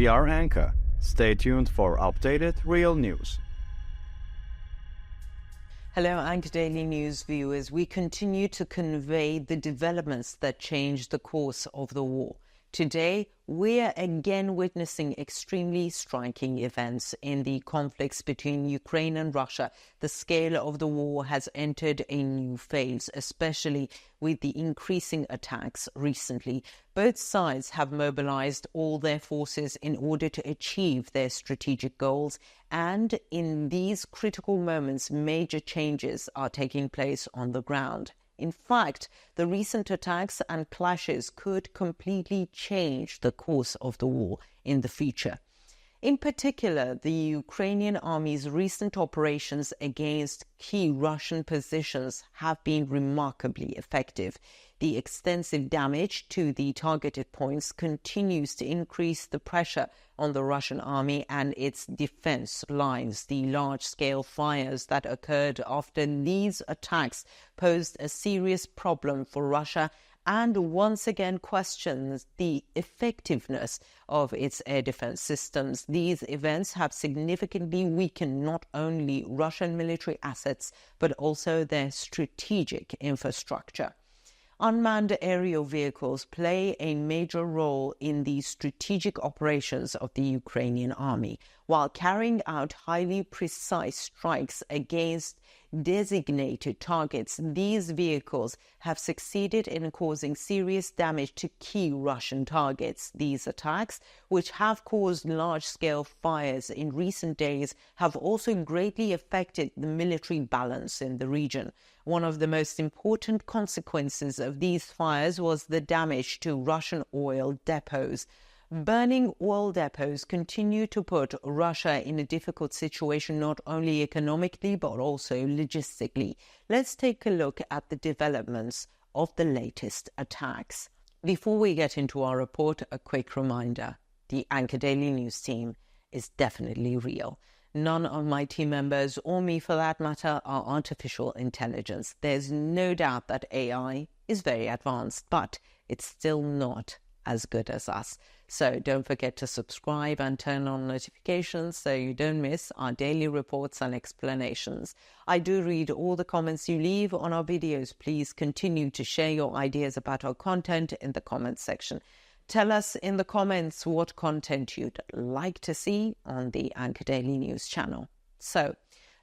We are Anka. Stay tuned for updated real news. Hello, Anka Daily News viewers. We continue to convey the developments that changed the course of the war. Today, we are again witnessing extremely striking events in the conflicts between Ukraine and Russia. The scale of the war has entered a new phase, especially with the increasing attacks recently. Both sides have mobilized all their forces in order to achieve their strategic goals, and in these critical moments, major changes are taking place on the ground. In fact, the recent attacks and clashes could completely change the course of the war in the future. In particular, the Ukrainian army's recent operations against key Russian positions have been remarkably effective. The extensive damage to the targeted points continues to increase the pressure on the Russian army and its defense lines. The large-scale fires that occurred after these attacks posed a serious problem for Russia and once again questions the effectiveness of its air defense systems. These events have significantly weakened not only Russian military assets, but also their strategic infrastructure. Unmanned aerial vehicles play a major role in the strategic operations of the Ukrainian army. While carrying out highly precise strikes against designated targets, these vehicles have succeeded in causing serious damage to key Russian targets. These attacks, which have caused large-scale fires in recent days, have also greatly affected the military balance in the region. One of the most important consequences of these fires was the damage to Russian oil depots. Burning oil depots continue to put Russia in a difficult situation, not only economically, but also logistically. Let's take a look at the developments of the latest attacks. Before we get into our report, a quick reminder. The Anka Daily News team is definitely real. None of my team members, or me for that matter, are artificial intelligence. There's no doubt that AI is very advanced, but it's still not as good as us. So don't forget to subscribe and turn on notifications so you don't miss our daily reports and explanations. I do read all the comments you leave on our videos. Please continue to share your ideas about our content in the comments section. Tell us in the comments what content you'd like to see on the Anka Daily News channel. So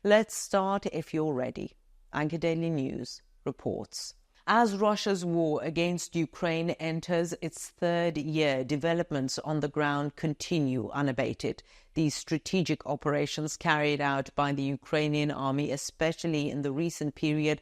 let's start if you're ready. Anka Daily News reports. As Russia's war against Ukraine enters its third year, developments on the ground continue unabated. These strategic operations carried out by the Ukrainian army, especially in the recent period,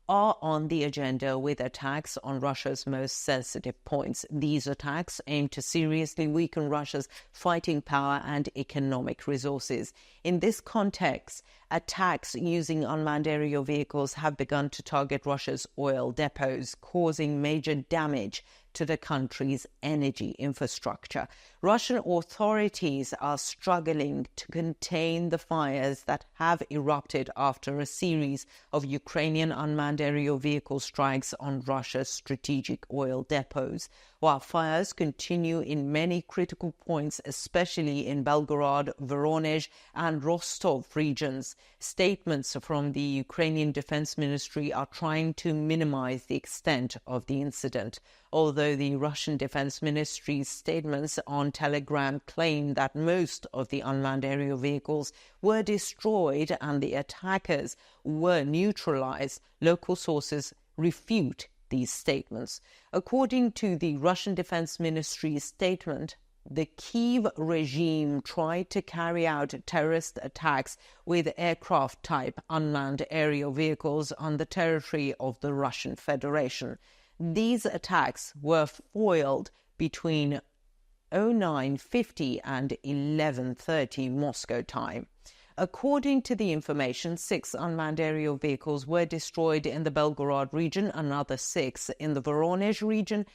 are on the agenda with attacks on Russia's most sensitive points. These attacks aim to seriously weaken Russia's fighting power and economic resources. In this context, attacks using unmanned aerial vehicles have begun to target Russia's oil depots, causing major damage to the country's energy infrastructure. Russian authorities are struggling to contain the fires that have erupted after a series of Ukrainian unmanned aerial vehicle strikes on Russia's strategic oil depots. While fires continue in many critical points, especially in Belgorod, Voronezh and Rostov regions, statements from the Ukrainian Defense Ministry are trying to minimize the extent of the incident. Although the Russian Defense Ministry's statements on Telegram claim that most of the unmanned aerial vehicles were destroyed and the attackers were neutralized, local sources refute these statements. According to the Russian Defense Ministry's statement, the Kyiv regime tried to carry out terrorist attacks with aircraft-type unmanned aerial vehicles on the territory of the Russian Federation. These attacks were foiled between 09:50 and 11:30 Moscow time. According to the information, 6 unmanned aerial vehicles were destroyed in the Belgorod region, another 6 in the Voronezh region,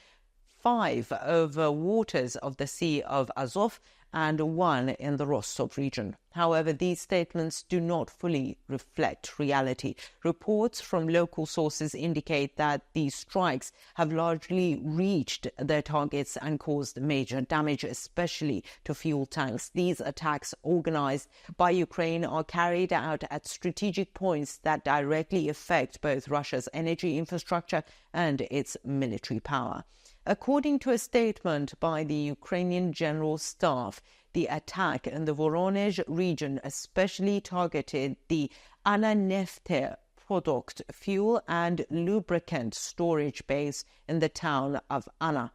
5 over waters of the Sea of Azov, and one in the Rostov region. However, these statements do not fully reflect reality. Reports from local sources indicate that these strikes have largely reached their targets and caused major damage, especially to fuel tanks. These attacks, organized by Ukraine, are carried out at strategic points that directly affect both Russia's energy infrastructure and its military power. According to a statement by the Ukrainian General Staff, the attack in the Voronezh region especially targeted the Ananefte product, fuel and lubricant storage base in the town of Ana.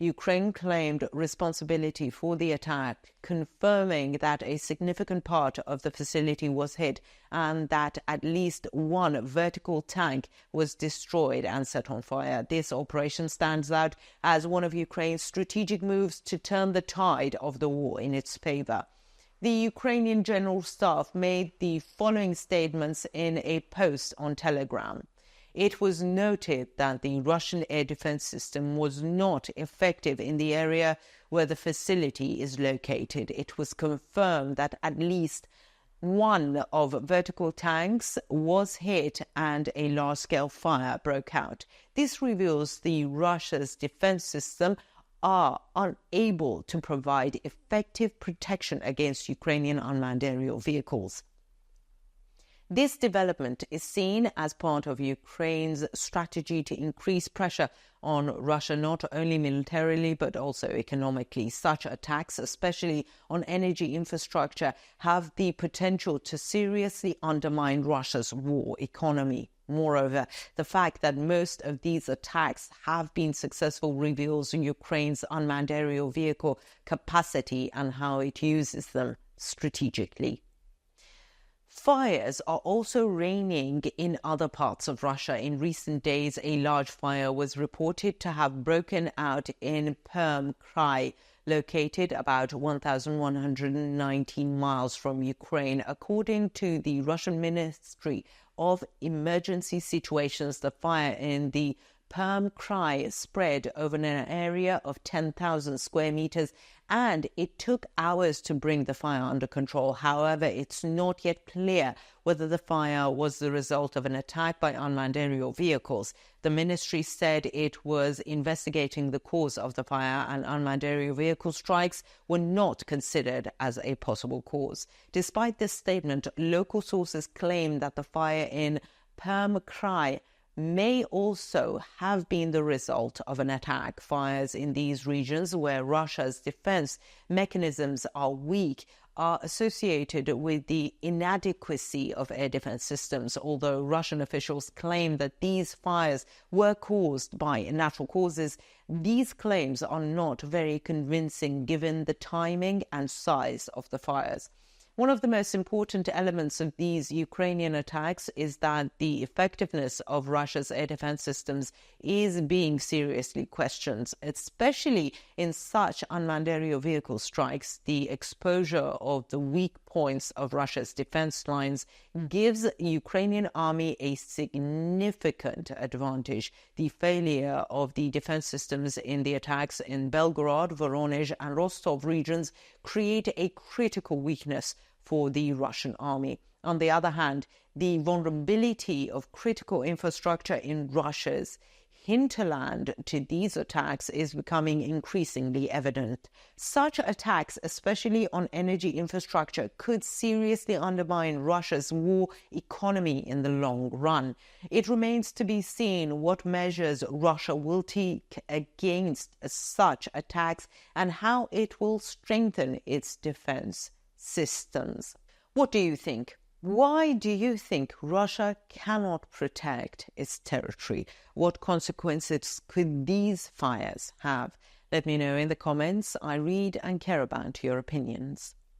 Ukraine claimed responsibility for the attack, confirming that a significant part of the facility was hit and that at least one vertical tank was destroyed and set on fire. This operation stands out as one of Ukraine's strategic moves to turn the tide of the war in its favor. The Ukrainian General Staff made the following statements in a post on Telegram. It was noted that the Russian air defense system was not effective in the area where the facility is located. It was confirmed that at least one of vertical tanks was hit and a large-scale fire broke out. This reveals the Russia's defense system are unable to provide effective protection against Ukrainian unmanned aerial vehicles. This development is seen as part of Ukraine's strategy to increase pressure on Russia, not only militarily but also economically. Such attacks, especially on energy infrastructure, have the potential to seriously undermine Russia's war economy. Moreover, the fact that most of these attacks have been successful reveals Ukraine's unmanned aerial vehicle capacity and how it uses them strategically. Fires are also reigning in other parts of Russia. In recent days, a large fire was reported to have broken out in Perm Krai, located about 1,119 miles from Ukraine. According to the Russian Ministry of Emergency Situations, the fire in the Perm Krai spread over an area of 10,000 square meters, and it took hours to bring the fire under control. However, it's not yet clear whether the fire was the result of an attack by unmanned aerial vehicles. The ministry said it was investigating the cause of the fire, and unmanned aerial vehicle strikes were not considered as a possible cause. Despite this statement, local sources claim that the fire in Perm Krai may also have been the result of an attack. Fires in these regions where Russia's defense mechanisms are weak are associated with the inadequacy of air defense systems. Although Russian officials claim that these fires were caused by natural causes, these claims are not very convincing given the timing and size of the fires. One of the most important elements of these Ukrainian attacks is that the effectiveness of Russia's air defense systems is being seriously questioned, especially in such unmanned aerial vehicle strikes. The exposure of the weak points of Russia's defense lines gives the Ukrainian army a significant advantage. The failure of the defense systems in the attacks in Belgorod, Voronezh and Rostov regions create a critical weakness for the Russian army. On the other hand, the vulnerability of critical infrastructure in Russia's hinterland to these attacks is becoming increasingly evident. Such attacks, especially on energy infrastructure, could seriously undermine Russia's war economy in the long run. It remains to be seen what measures Russia will take against such attacks and how it will strengthen its defense systems. What do you think? Why do you think Russia cannot protect its territory? What consequences could these fires have? Let me know in the comments. I read and care about your opinions.